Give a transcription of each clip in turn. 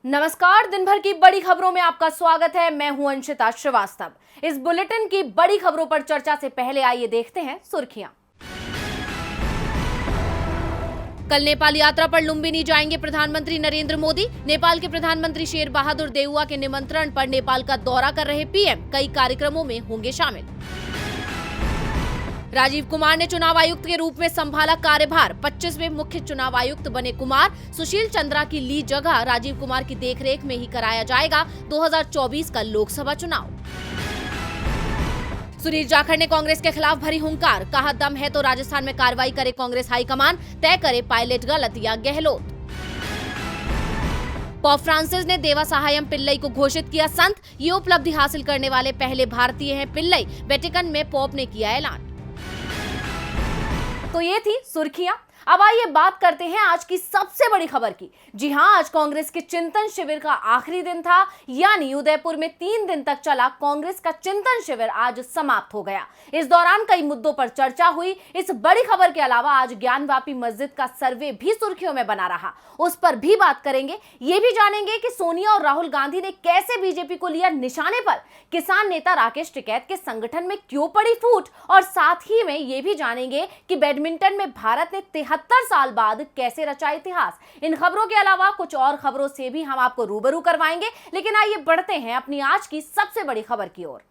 नमस्कार, दिन भर की बड़ी खबरों में आपका स्वागत है। मैं हूं अंशिता श्रीवास्तव। इस बुलेटिन की बड़ी खबरों पर चर्चा से पहले आइए देखते हैं सुर्खियां। कल नेपाल यात्रा पर लुम्बिनी जाएंगे प्रधानमंत्री नरेंद्र मोदी। नेपाल के प्रधानमंत्री शेर बहादुर देउवा के निमंत्रण पर नेपाल का दौरा कर रहे पीएम कई कार्यक्रमों में होंगे शामिल। राजीव कुमार ने चुनाव आयुक्त के रूप में संभाला कार्यभार। 25वें मुख्य चुनाव आयुक्त बने कुमार। सुशील चंद्रा की ली जगह राजीव कुमार की देखरेख में ही कराया जाएगा 2024 का लोकसभा चुनाव। सुनील जाखड़ ने कांग्रेस के खिलाफ भरी हुंकार। कहा, दम है तो राजस्थान में कार्रवाई करे कांग्रेस हाईकमान, तय करे पायलट गलत या गहलोत। पोप फ्रांसिस ने देवा सहायम पिल्लई को घोषित किया संत। ये उपलब्धि हासिल करने वाले पहले भारतीय हैं पिल्लई। वेटिकन में पोप ने किया ऐलान। तो ये थी सुर्खियां। अब आइए बात करते हैं आज की सबसे बड़ी खबर की। जी हां, आज कांग्रेस के चिंतन शिविर का आखिरी दिन था, यानी उदयपुर में 3 दिन तक चला कांग्रेस का चिंतन शिविर आज समाप्त हो गया। इस दौरान कई मुद्दों पर चर्चा हुई। इस बड़ी खबर के अलावा आज ज्ञानवापी मस्जिद का सर्वे भी सुर्खियों में बना रहा, उस पर भी बात करेंगे। ये भी जानेंगे कि सोनिया और राहुल गांधी ने कैसे बीजेपी को लिया निशाने पर, किसान नेता राकेश टिकैत के संगठन में क्यों पड़ी फूट, और साथ ही में ये भी जानेंगे कि बैडमिंटन में भारत ने 73 साल बाद कैसे रचा इतिहास। इन खबरों के अलावा कुछ और खबरों से भी हम आपको रूबरू करवाएंगे, लेकिन आइए बढ़ते हैं अपनी आज की सबसे बड़ी खबर की ओर।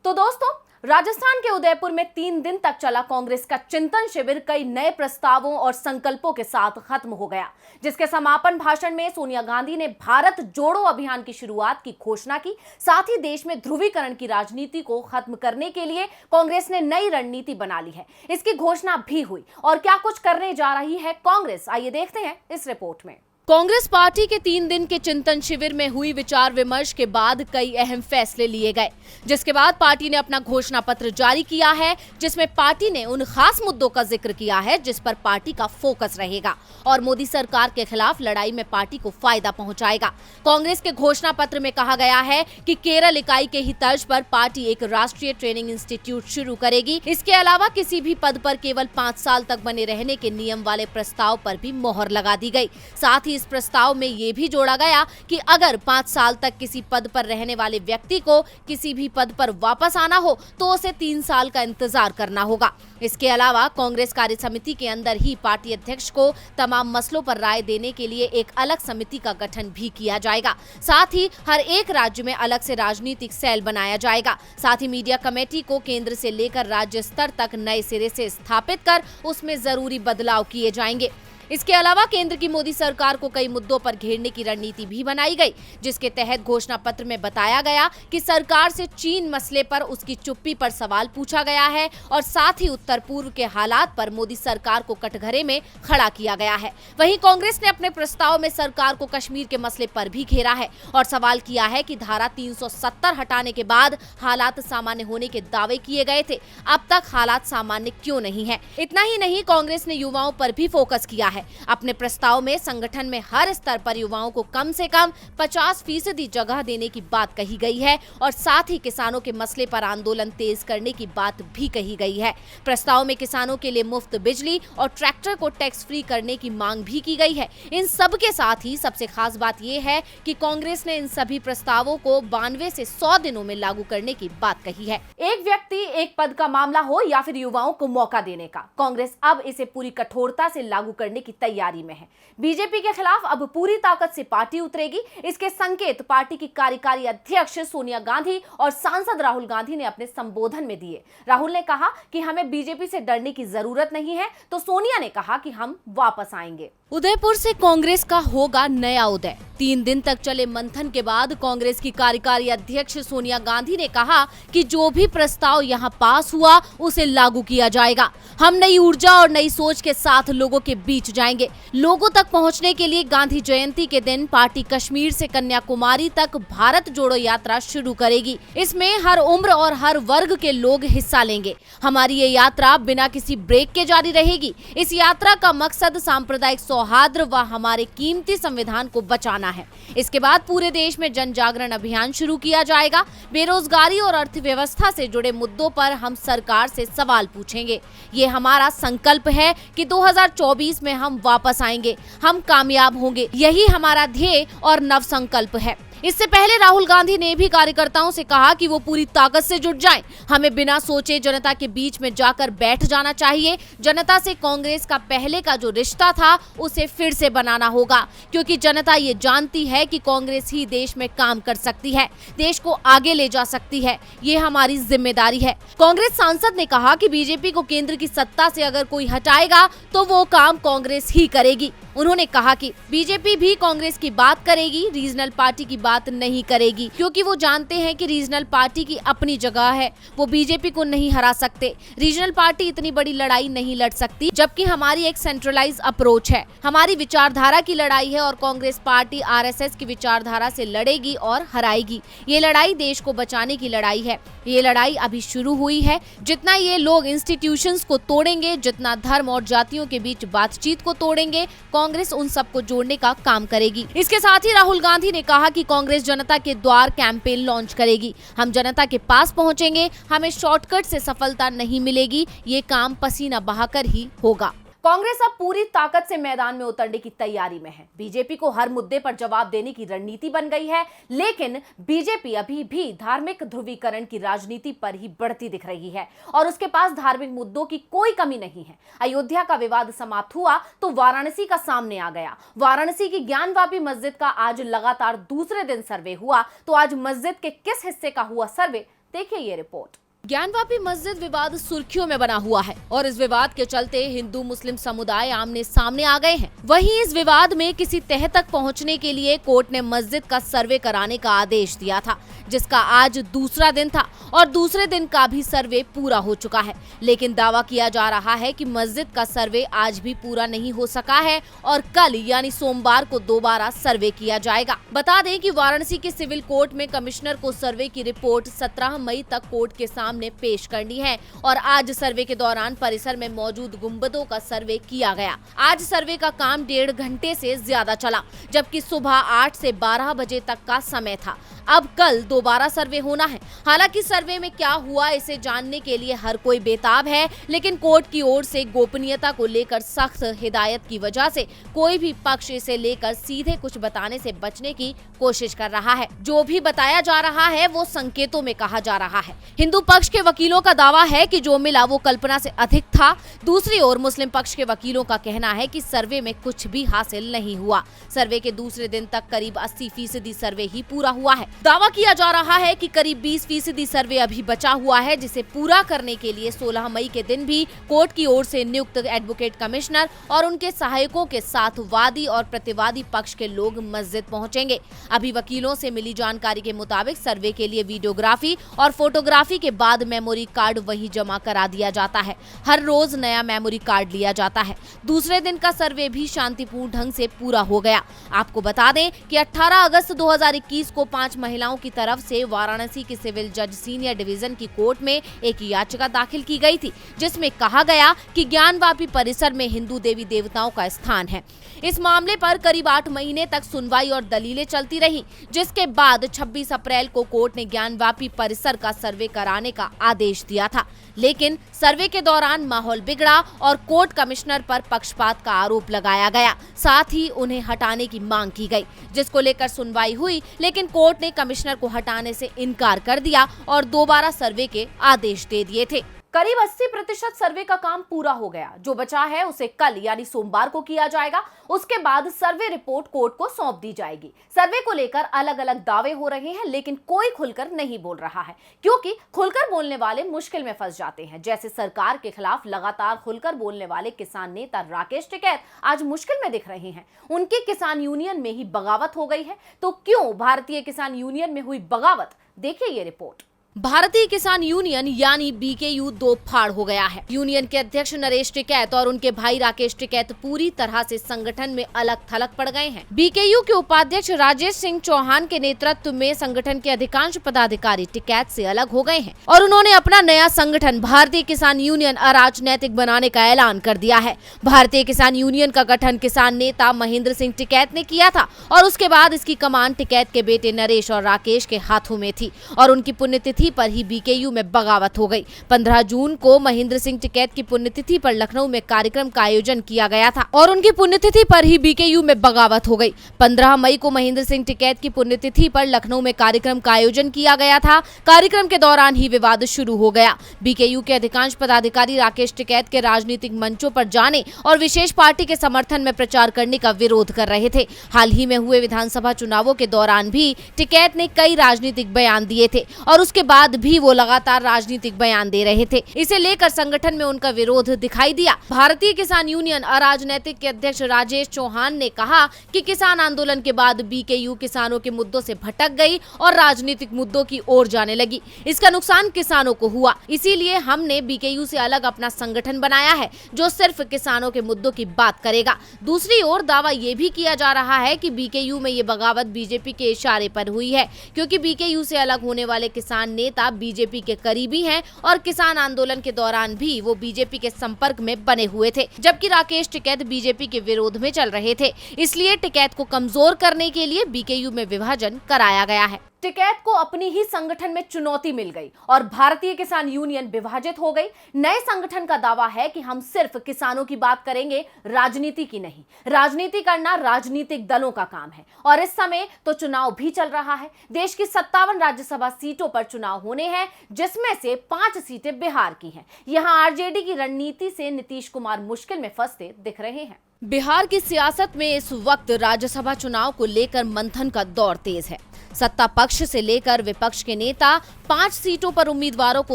तो दोस्तों, राजस्थान के उदयपुर में 3 दिन तक चला कांग्रेस का चिंतन शिविर कई नए प्रस्तावों और संकल्पों के साथ खत्म हो गया, जिसके समापन भाषण में सोनिया गांधी ने भारत जोड़ो अभियान की शुरुआत की घोषणा की। साथ ही देश में ध्रुवीकरण की राजनीति को खत्म करने के लिए कांग्रेस ने नई रणनीति बना ली है, इसकी घोषणा भी हुई। और क्या कुछ करने जा रही है कांग्रेस, आइए देखते हैं इस रिपोर्ट में। कांग्रेस पार्टी के 3 दिन के चिंतन शिविर में हुई विचार विमर्श के बाद कई अहम फैसले लिए गए, जिसके बाद पार्टी ने अपना घोषणा पत्र जारी किया है, जिसमें पार्टी ने उन खास मुद्दों का जिक्र किया है जिस पर पार्टी का फोकस रहेगा और मोदी सरकार के खिलाफ लड़ाई में पार्टी को फायदा पहुंचाएगा। कांग्रेस के घोषणा पत्र में कहा गया है कि केरल इकाई के ही तर्ज पर पार्टी एक राष्ट्रीय ट्रेनिंग इंस्टीट्यूट शुरू करेगी। इसके अलावा किसी भी पद पर केवल 5 साल तक बने रहने के नियम वाले प्रस्ताव पर भी मोहर लगा दी गई। साथ ही इस प्रस्ताव में ये भी जोड़ा गया कि अगर 5 साल तक किसी पद पर रहने वाले व्यक्ति को किसी भी पद पर वापस आना हो तो उसे 3 साल का इंतजार करना होगा। इसके अलावा कांग्रेस कार्य समिति के अंदर ही पार्टी अध्यक्ष को तमाम मसलों पर राय देने के लिए एक अलग समिति का गठन भी किया जाएगा। साथ ही हर एक राज्य में अलग से राजनीतिक सेल बनाया जाएगा। साथ ही मीडिया कमेटी को केंद्र से लेकर राज्य स्तर तक नए सिरे से स्थापित कर उसमें जरूरी बदलाव किए जाएंगे। इसके अलावा केंद्र की मोदी सरकार को कई मुद्दों पर घेरने की रणनीति भी बनाई गई, जिसके तहत घोषणा पत्र में बताया गया कि सरकार से चीन मसले पर उसकी चुप्पी पर सवाल पूछा गया है और साथ ही उत्तर पूर्व के हालात पर मोदी सरकार को कटघरे में खड़ा किया गया है। वहीं कांग्रेस ने अपने प्रस्ताव में सरकार को कश्मीर के मसले पर भी घेरा है और सवाल किया है कि धारा 370 हटाने के बाद हालात सामान्य होने के दावे किए गए थे, अब तक हालात सामान्य क्यों नहीं है। इतना ही नहीं, कांग्रेस ने युवाओं पर भी फोकस किया है। अपने प्रस्ताव में संगठन में हर स्तर पर युवाओं को कम से कम 50% जगह देने की बात कही गई है और साथ ही किसानों के मसले पर आंदोलन तेज करने की बात भी कही गई है। प्रस्ताव में किसानों के लिए मुफ्त बिजली और ट्रैक्टर को टैक्स फ्री करने की मांग भी की गई है। इन सब के साथ ही सबसे खास बात यह है कि कांग्रेस ने इन सभी प्रस्तावों को 92 से 100 दिनों में लागू करने की बात कही है। एक व्यक्ति एक पद का मामला हो या फिर युवाओं को मौका देने का, कांग्रेस अब इसे पूरी कठोरता से लागू करने की तैयारी में है। बीजेपी के खिलाफ अब पूरी ताकत से पार्टी उतरेगी। इसके संकेत पार्टी की कार्यकारी अध्यक्ष सोनिया गांधी और सांसद राहुल गांधी ने अपने संबोधन में दिए। राहुल ने कहा कि हमें बीजेपी से डरने की जरूरत नहीं है, तो सोनिया ने कहा कि हम वापस आएंगे। उदयपुर से कांग्रेस का होगा नया उदय। 3 दिन तक चले मंथन के बाद कांग्रेस की कार्यकारी अध्यक्ष सोनिया गांधी ने कहा कि जो भी प्रस्ताव यहां पास हुआ उसे लागू किया जाएगा। हम नई ऊर्जा और नई सोच के साथ लोगों के बीच जाएंगे। लोगों तक पहुंचने के लिए गांधी जयंती के दिन पार्टी कश्मीर से कन्याकुमारी तक भारत जोड़ो यात्रा शुरू करेगी। इसमें हर उम्र और हर वर्ग के लोग हिस्सा लेंगे। हमारी ये यात्रा बिना किसी ब्रेक के जारी रहेगी। इस यात्रा का मकसद सांप्रदायिक सौहार्द व हमारे कीमती संविधान को बचाना है। इसके बाद पूरे देश में जन जागरण अभियान शुरू किया जाएगा। बेरोजगारी और अर्थव्यवस्था से जुड़े मुद्दों पर हम सरकार से सवाल पूछेंगे। ये हमारा संकल्प है कि 2024 में हम वापस आएंगे, हम कामयाब होंगे, यही हमारा ध्येय और नव संकल्प है। इससे पहले राहुल गांधी ने भी कार्यकर्ताओं से कहा कि वो पूरी ताकत से जुट जाएं। हमें बिना सोचे जनता के बीच में जाकर बैठ जाना चाहिए। जनता से कांग्रेस का पहले का जो रिश्ता था उसे फिर से बनाना होगा, क्योंकि जनता ये जानती है कि कांग्रेस ही देश में काम कर सकती है, देश को आगे ले जा सकती है। ये हमारी जिम्मेदारी है। कांग्रेस सांसद ने कहा कि बीजेपी को केंद्र की सत्ता से अगर कोई हटाएगा तो वो काम कांग्रेस ही करेगी। उन्होंने कहा कि बीजेपी भी कांग्रेस की बात करेगी, रीजनल पार्टी की बात नहीं करेगी, क्योंकि वो जानते हैं कि रीजनल पार्टी की अपनी जगह है, वो बीजेपी को नहीं हरा सकते। रीजनल पार्टी इतनी बड़ी लड़ाई नहीं लड़ सकती, जबकि हमारी एक सेंट्रलाइज अप्रोच है, हमारी विचारधारा की लड़ाई है और कांग्रेस पार्टी आरएसएस की विचारधारा से लड़ेगी और हराएगी। ये लड़ाई देश को बचाने की लड़ाई है। ये लड़ाई अभी शुरू हुई है। जितना ये लोग इंस्टीट्यूशंस को तोड़ेंगे, जितना धर्म और जातियों के बीच बातचीत को तोड़ेंगे, कांग्रेस उन सबको जोड़ने का काम करेगी। इसके साथ ही राहुल गांधी ने कहा कि कांग्रेस जनता के द्वार कैंपेन लॉन्च करेगी। हम जनता के पास पहुंचेंगे, हमें शॉर्टकट से सफलता नहीं मिलेगी, ये काम पसीना बहाकर ही होगा। कांग्रेस अब पूरी ताकत से मैदान में उतरने की तैयारी में है। बीजेपी को हर मुद्दे पर जवाब देने की रणनीति बन गई है, लेकिन बीजेपी अभी भी धार्मिक ध्रुवीकरण की राजनीति पर ही बढ़ती दिख रही है और उसके पास धार्मिक मुद्दों की कोई कमी नहीं है। अयोध्या का विवाद समाप्त हुआ तो वाराणसी का सामने आ गया। वाराणसी की ज्ञानवापी मस्जिद का आज लगातार दूसरे दिन सर्वे हुआ, तो आज मस्जिद के किस हिस्से का हुआ सर्वे, देखिए ये रिपोर्ट। ज्ञानवापी मस्जिद विवाद सुर्खियों में बना हुआ है और इस विवाद के चलते हिंदू मुस्लिम समुदाय आमने सामने आ गए हैं। वहीं इस विवाद में किसी तह तक पहुंचने के लिए कोर्ट ने मस्जिद का सर्वे कराने का आदेश दिया था, जिसका आज दूसरा दिन था और दूसरे दिन का भी सर्वे पूरा हो चुका है। लेकिन दावा किया जा रहा है कि मस्जिद का सर्वे आज भी पूरा नहीं हो सका है और कल यानी सोमवार को दोबारा सर्वे किया जाएगा। बता दें कि वाराणसी के सिविल कोर्ट में कमिश्नर को सर्वे की रिपोर्ट 17 मई तक कोर्ट के सामने पेश करनी है और आज सर्वे के दौरान परिसर में मौजूद गुंबदों का सर्वे किया गया। आज सर्वे का काम 1.5 घंटे से ज्यादा चला, जबकि सुबह 8 से 12 बजे तक का समय था। अब कल दोबारा सर्वे होना है। हालांकि सर्वे में क्या हुआ इसे जानने के लिए हर कोई बेताब है, लेकिन कोर्ट की ओर से गोपनीयता को लेकर सख्त हिदायत की वजह से कोई भी पक्ष इसे लेकर सीधे कुछ बताने से बचने की कोशिश कर रहा है। जो भी बताया जा रहा है वो संकेतों में कहा जा रहा है। हिंदू पक्ष के वकीलों का दावा है कि जो मिला वो कल्पना से अधिक था। दूसरी ओर मुस्लिम पक्ष के वकीलों का कहना है कि सर्वे में कुछ भी हासिल नहीं हुआ। सर्वे के दूसरे दिन तक करीब 80% सर्वे ही पूरा हुआ है। दावा किया जा रहा है कि करीब 20% सर्वे अभी बचा हुआ है, जिसे पूरा करने के लिए 16 मई के दिन भी कोर्ट की ओर से नियुक्त एडवोकेट कमिश्नर और उनके सहायकों के साथ वादी और प्रतिवादी पक्ष के लोग मस्जिद पहुंचेंगे। अभी वकीलों से मिली जानकारी के मुताबिक सर्वे के लिए वीडियोग्राफी और फोटोग्राफी के बाद मेमोरी कार्ड वहीं जमा करा दिया जाता है। हर रोज नया मेमोरी कार्ड लिया जाता है। दूसरे दिन का सर्वे भी शांतिपूर्ण ढंग से पूरा हो गया। आपको बता दें कि 18 अगस्त 2021 को 5 महिलाओं की तरफ से वाराणसी के सिविल जज सीनियर डिवीजन की कोर्ट में एक याचिका दाखिल की गई थी, जिसमें कहा गया कि ज्ञानवापी परिसर में हिंदू देवी देवताओं का स्थान है। इस मामले पर करीब 8 महीने तक सुनवाई और दलीलें चलती रही, जिसके बाद 26 अप्रैल को कोर्ट ने ज्ञानवापी परिसर का सर्वे कराने का आदेश दिया था। लेकिन सर्वे के दौरान माहौल बिगड़ा और कोर्ट कमिश्नर पर पक्षपात का आरोप लगाया गया। साथ ही उन्हें हटाने की मांग की गई, जिसको लेकर सुनवाई हुई, लेकिन कोर्ट ने कमिश्नर को हटाने से इनकार कर दिया और दोबारा सर्वे के आदेश दे दिए थे। करीब 80% सर्वे का काम पूरा हो गया। जो बचा है उसे कल यानी सोमवार को किया जाएगा। उसके बाद सर्वे रिपोर्ट कोर्ट को सौंप दी जाएगी। सर्वे को लेकर अलग अलग दावे हो रहे हैं, लेकिन कोई खुलकर नहीं बोल रहा है, क्योंकि खुलकर बोलने वाले मुश्किल में फंस जाते हैं। जैसे सरकार के खिलाफ लगातार खुलकर बोलने वाले किसान नेता राकेश टिकैत आज मुश्किल में दिख रहे हैं। उनकी किसान यूनियन में ही बगावत हो गई है। तो क्यों भारतीय किसान यूनियन में हुई बगावत, देखिए ये रिपोर्ट। भारतीय किसान यूनियन यानी बीकेयू दो फाड़ हो गया है। यूनियन के अध्यक्ष नरेश टिकैत और उनके भाई राकेश टिकैत पूरी तरह से संगठन में अलग थलग पड़ गए हैं। बीकेयू के उपाध्यक्ष राजेश सिंह चौहान के नेतृत्व में संगठन के अधिकांश पदाधिकारी टिकैत से अलग हो गए हैं और उन्होंने अपना नया संगठन भारतीय किसान यूनियन अराजनैतिक बनाने का ऐलान कर दिया है। भारतीय किसान यूनियन का गठन किसान नेता महेंद्र सिंह टिकैत ने किया था और उसके बाद इसकी कमान टिकैत के बेटे नरेश और राकेश के हाथों में थी और उनकी पुण्यतिथि पुण्यतिथि पर ही बीकेयू में बगावत हो गई। 15 जून को महेंद्र सिंह टिकैत की पुण्यतिथि पर लखनऊ में कार्यक्रम का आयोजन किया गया था और उनकी पुण्यतिथि पर ही बीकेयू में बगावत हो गई। 15 मई को महेंद्र सिंह टिकैत की पुण्यतिथि पर लखनऊ में कार्यक्रम का आयोजन किया गया था। कार्यक्रम के दौरान ही विवाद शुरू हो गया। बीकेयू के अधिकांश पदाधिकारी राकेश टिकैत के राजनीतिक मंचों पर जाने और विशेष पार्टी के समर्थन में प्रचार करने का विरोध कर रहे थे। हाल ही में हुए विधानसभा चुनावों के दौरान भी टिकैत ने कई राजनीतिक बयान दिए थे और उसके बाद भी वो लगातार राजनीतिक बयान दे रहे थे। इसे लेकर संगठन में उनका विरोध दिखाई दिया। भारतीय किसान यूनियन अराजनैतिक के अध्यक्ष राजेश चौहान ने कहा कि किसान आंदोलन के बाद बीकेयू किसानों के मुद्दों से भटक गई और राजनीतिक मुद्दों की ओर जाने लगी। इसका नुकसान किसानों को हुआ, इसीलिए हमने बीकेयू से अलग अपना संगठन बनाया है जो सिर्फ किसानों के मुद्दों की बात करेगा। दूसरी ओर दावा ये भी किया जा रहा है कि बीकेयू में ये बगावत बीजेपी के इशारे पर हुई है, क्योंकि बीकेयू से अलग होने वाले किसान नेता बीजेपी के करीबी हैं और किसान आंदोलन के दौरान भी वो बीजेपी के संपर्क में बने हुए थे, जबकि राकेश टिकैत बीजेपी के विरोध में चल रहे थे। इसलिए टिकैत को कमजोर करने के लिए बीकेयू में विभाजन कराया गया है। टिकैत को अपनी ही संगठन में चुनौती मिल गई और भारतीय किसान यूनियन विभाजित हो गई। नए संगठन का दावा है कि हम सिर्फ किसानों की बात करेंगे, राजनीति की नहीं। राजनीति करना राजनीतिक दलों का काम है और इस समय तो चुनाव भी चल रहा है। देश की 57 राज्यसभा सीटों पर चुनाव होने हैं, जिसमें से 5 सीटें बिहार की हैं। यहाँ आरजेडी की रणनीति से नीतीश कुमार मुश्किल में फंसते दिख रहे हैं। बिहार की सियासत में इस वक्त राज्यसभा चुनाव को लेकर मंथन का दौर तेज है। सत्ता पक्ष से लेकर विपक्ष के नेता 5 सीटों पर उम्मीदवारों को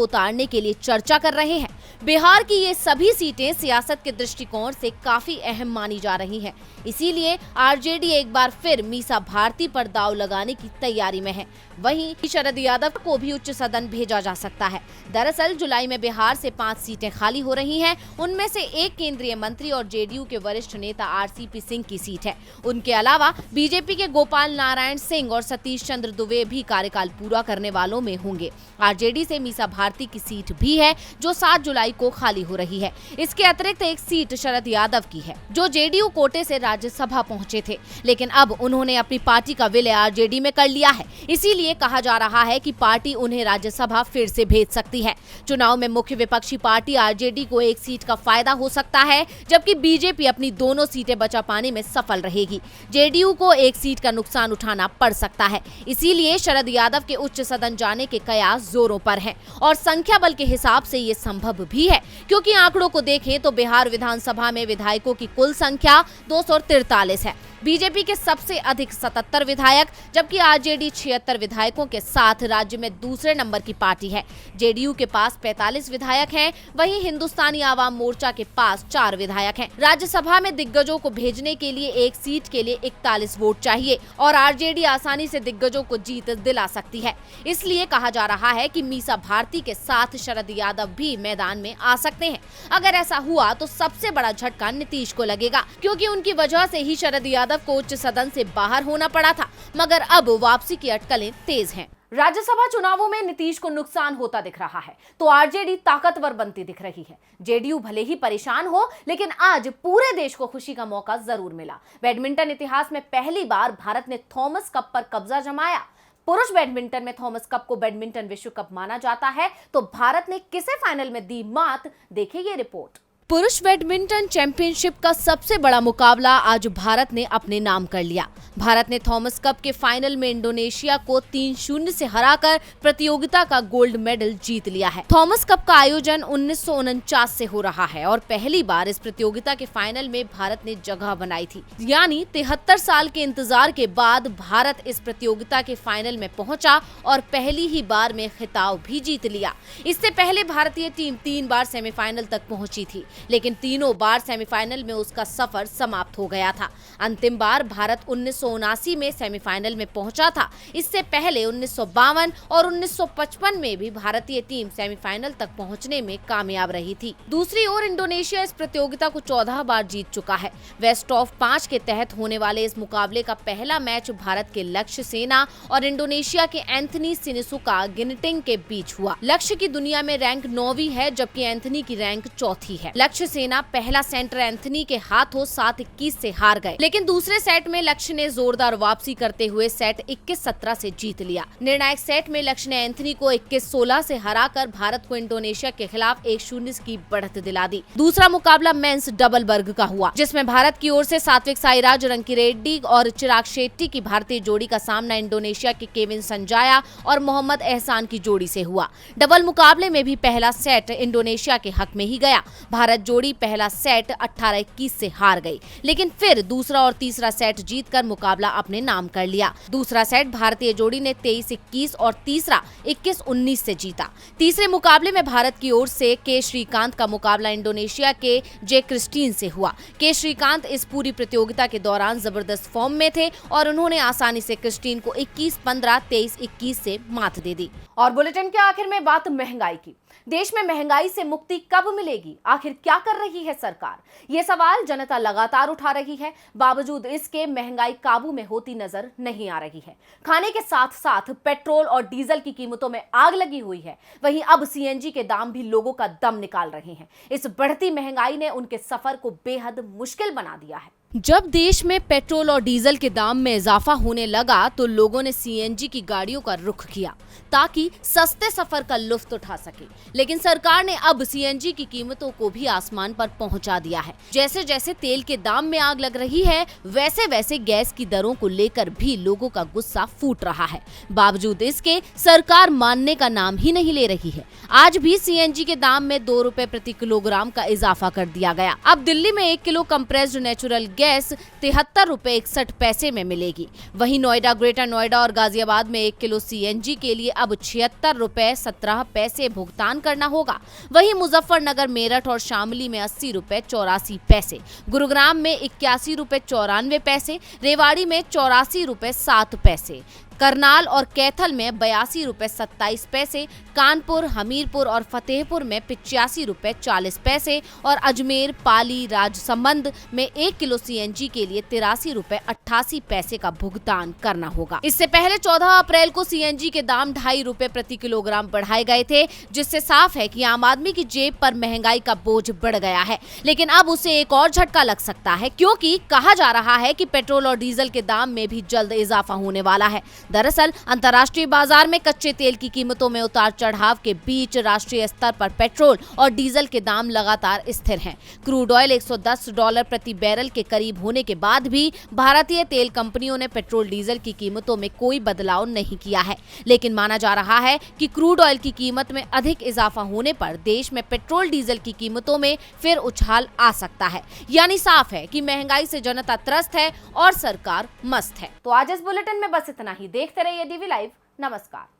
उतारने के लिए चर्चा कर रहे हैं। बिहार की ये सभी सीटें सियासत के दृष्टिकोण से काफी अहम मानी जा रही हैं। इसीलिए आरजेडी एक बार फिर मीसा भारती पर दांव लगाने की तैयारी में है। वहीं शरद यादव को भी उच्च सदन भेजा जा सकता है। दरअसल जुलाई में बिहार से 5 सीटें खाली हो रही हैं। उनमें से एक केंद्रीय मंत्री और जेडीयू के वरिष्ठ नेता आरसीपी सिंह की सीट है। उनके अलावा बीजेपी के गोपाल नारायण सिंह और सतीश चंद्र दुबे भी कार्यकाल पूरा करने वालों में होंगे। आरजेडी से मीसा भारती की सीट भी है जो 7 जुलाई को खाली हो रही है। इसके अतिरिक्त एक सीट शरद यादव की है जो जेडीयू कोटे से राज्यसभा पहुंचे थे, लेकिन अब उन्होंने अपनी पार्टी का विलय आरजेडी में कर लिया है। इसीलिए कहा जा रहा है कि पार्टी उन्हें राज्यसभा फिर से भेज सकती है। चुनाव में मुख्य विपक्षी पार्टी आरजेडी को एक सीट का फायदा हो सकता है, जबकि बीजेपी अपनी दोनों सीटें बचा पाने में सफल रहेगी। जेडीयू को एक सीट का नुकसान उठाना पड़ सकता है। इसीलिए शरद यादव के उच्च सदन जाने के कयास जोरों पर हैं और संख्या बल के हिसाब से ये संभव भी है, क्योंकि आंकड़ों को देखें तो बिहार विधानसभा में विधायकों की कुल संख्या 243 है। बीजेपी के सबसे अधिक 77 विधायक, जबकि आरजेडी 76 विधायकों के साथ राज्य में दूसरे नंबर की पार्टी है। जेडीयू के पास 45 विधायक हैं, वहीं हिंदुस्तानी आवाम मोर्चा के पास 4 विधायक हैं। राज्यसभा में दिग्गजों को भेजने के लिए एक सीट के लिए 41 वोट चाहिए और आरजेडी आसानी से दिग्गजों को जीत दिला सकती है। इसलिए कहा जा रहा है कि मीसा भारती के साथ शरद यादव भी मैदान में आ सकते हैं। अगर ऐसा हुआ तो सबसे बड़ा झटका नीतीश को लगेगा, क्योंकि उनकी वजह से ही शरद यादव को उच्च सदन से बाहर होना पड़ा था, मगर अब वापसी की अटकलें तेज हैं। राज्यसभा चुनावों में नीतीश को नुकसान होता दिख रहा है तो आरजेडी ताकतवर बनती दिख रही है। जेडीयू भले ही परेशान हो, लेकिन आज पूरे देश को खुशी का मौका जरूर मिला। बैडमिंटन इतिहास में पहली बार भारत ने थॉमस कप पर कब्जा जमाया। पुरुष बैडमिंटन में थॉमस कप को बैडमिंटन विश्व कप माना जाता है, तो भारत ने किसे फाइनल में दी मात, देखिए ये रिपोर्ट। पुरुष बैडमिंटन चैंपियनशिप का सबसे बड़ा मुकाबला आज भारत ने अपने नाम कर लिया। भारत ने थॉमस कप के फाइनल में इंडोनेशिया को 3-0 से हराकर प्रतियोगिता का गोल्ड मेडल जीत लिया है। थॉमस कप का आयोजन 1949 से हो रहा है और पहली बार इस प्रतियोगिता के फाइनल में भारत ने जगह बनाई थी। यानी 73 साल के इंतजार के बाद भारत इस प्रतियोगिता के फाइनल में पहुंचा और पहली ही बार में खिताब भी जीत लिया। इससे पहले भारतीय टीम 3 बार सेमीफाइनल तक पहुंची थी, लेकिन तीनों बार सेमीफाइनल में उसका सफर समाप्त हो गया था। अंतिम बार भारत 1979 में सेमीफाइनल में पहुंचा था। इससे पहले 1952 और 1955 में भी भारतीय टीम सेमीफाइनल तक पहुंचने में कामयाब रही थी। दूसरी ओर इंडोनेशिया इस प्रतियोगिता को 14 बार जीत चुका है। बेस्ट ऑफ 5 के तहत होने वाले इस मुकाबले का पहला मैच भारत के लक्ष्य सेना और इंडोनेशिया के एंथनी सिनिसुका गिनटिंग के बीच हुआ। लक्ष्य की दुनिया में रैंक 9वीं है, जबकि एंथनी की रैंक 4थी है। लक्ष्य सेना पहला सेंटर एंथनी के हाथों 7-21 से हार गए, लेकिन दूसरे सेट में लक्ष्य ने जोरदार वापसी करते हुए सेट 21-17 से जीत लिया। निर्णायक सेट में लक्ष्य ने एंथनी को 21-16 से हराकर भारत को इंडोनेशिया के खिलाफ 1-0 की बढ़त दिला दी। दूसरा मुकाबला मेंस डबल वर्ग का हुआ, जिसमें भारत की ओर से सात्विक साईराज रंकीरेड्डी और चिराग शेट्टी की भारतीय जोड़ी का सामना इंडोनेशिया के केविन संजाया और मोहम्मद एहसान की जोड़ी से हुआ। डबल मुकाबले में भी पहला सेट इंडोनेशिया के हक में ही गया। भारत जोड़ी पहला सेट 18-21 से हार गई, लेकिन फिर दूसरा और तीसरा सेट जीतकर मुकाबला अपने नाम कर लिया। दूसरा सेट भारतीय जोड़ी ने 23-21 और तीसरा 21-19 से जीता। तीसरे मुकाबले में भारत की ओर से के श्रीकांत का मुकाबला इंडोनेशिया के जे क्रिस्टीन से हुआ। के श्रीकांत इस पूरी प्रतियोगिता के दौरान जबरदस्त फॉर्म में थे और उन्होंने आसानी से क्रिस्टीन को 21-15, 23-21 से मात दे दी। और बुलेटिन के आखिर में बात महंगाई की। देश में महंगाई से मुक्ति कब मिलेगी? आखिर क्या कर रही है सरकार? ये सवाल जनता लगातार उठा रही है। बावजूद इसके महंगाई काबू में होती नजर नहीं आ रही है। खाने के साथ साथ पेट्रोल और डीजल की कीमतों में आग लगी हुई है। वहीं अब सीएनजी के दाम भी लोगों का दम निकाल रहे हैं। इस बढ़ती महंगाई ने उनके सफर को बेहद मुश्किल बना दिया है। जब देश में पेट्रोल और डीजल के दाम में इजाफा होने लगा तो लोगों ने सीएनजी की गाड़ियों का रुख किया ताकि सस्ते सफर का लुत्फ उठा सके। लेकिन सरकार ने अब सीएनजी की कीमतों को भी आसमान पर पहुंचा दिया है। जैसे जैसे तेल के दाम में आग लग रही है, वैसे वैसे गैस की दरों को लेकर भी लोगों का गुस्सा फूट रहा है। बावजूद इसके सरकार मानने का नाम ही नहीं ले रही है। आज भी सीएनजी के दाम में 2 रुपए प्रति किलोग्राम का इजाफा कर दिया गया। अब दिल्ली में 1 किलो कंप्रेस्ड नेचुरल गैस 73 रुपए 61 पैसे में मिलेगी। वहीं नोएडा, ग्रेटर नोएडा और गाजियाबाद में 1 किलो सीएनजी के लिए अब 76 रुपए 17 पैसे भुगतान करना होगा। वहीं मुजफ्फरनगर, मेरठ और शामली में 80 रुपए 84 पैसे, गुरुग्राम में 81 रुपए 94 पैसे, रेवाड़ी में 84 रुपए 7 पैसे, करनाल और कैथल में 82 रुपए 27 पैसे, कानपुर, हमीरपुर और फतेहपुर में 85 रुपए 40 पैसे और अजमेर, पाली, राजसमंद में 1 किलो सीएनजी के लिए 83 रुपए 88 पैसे का भुगतान करना होगा। इससे पहले 14 अप्रैल को सीएनजी के दाम 2.5 रुपए प्रति किलोग्राम बढ़ाए गए थे, जिससे साफ है कि आम आदमी की जेब पर महंगाई का बोझ बढ़ गया है। लेकिन अब उसे एक और झटका लग सकता है, क्योंकि कहा जा रहा है कि पेट्रोल और डीजल के दाम में भी जल्द इजाफा होने वाला है। दरअसल अंतर्राष्ट्रीय बाजार में कच्चे तेल की कीमतों में उतार चढ़ाव के बीच राष्ट्रीय स्तर पर पेट्रोल और डीजल के दाम लगातार स्थिर हैं। क्रूड ऑयल $110 प्रति बैरल के करीब होने के बाद भी भारतीय तेल कंपनियों ने पेट्रोल डीजल की कीमतों में कोई बदलाव नहीं किया है। लेकिन माना जा रहा है कि क्रूड ऑयल की कीमत में अधिक इजाफा होने पर देश में पेट्रोल डीजल की कीमतों में फिर उछाल आ सकता है। यानी साफ है कि महंगाई से जनता त्रस्त है और सरकार मस्त है। तो आज इस बुलेटिन में बस इतना ही। देखते रहिए डीवी लाइव। नमस्कार।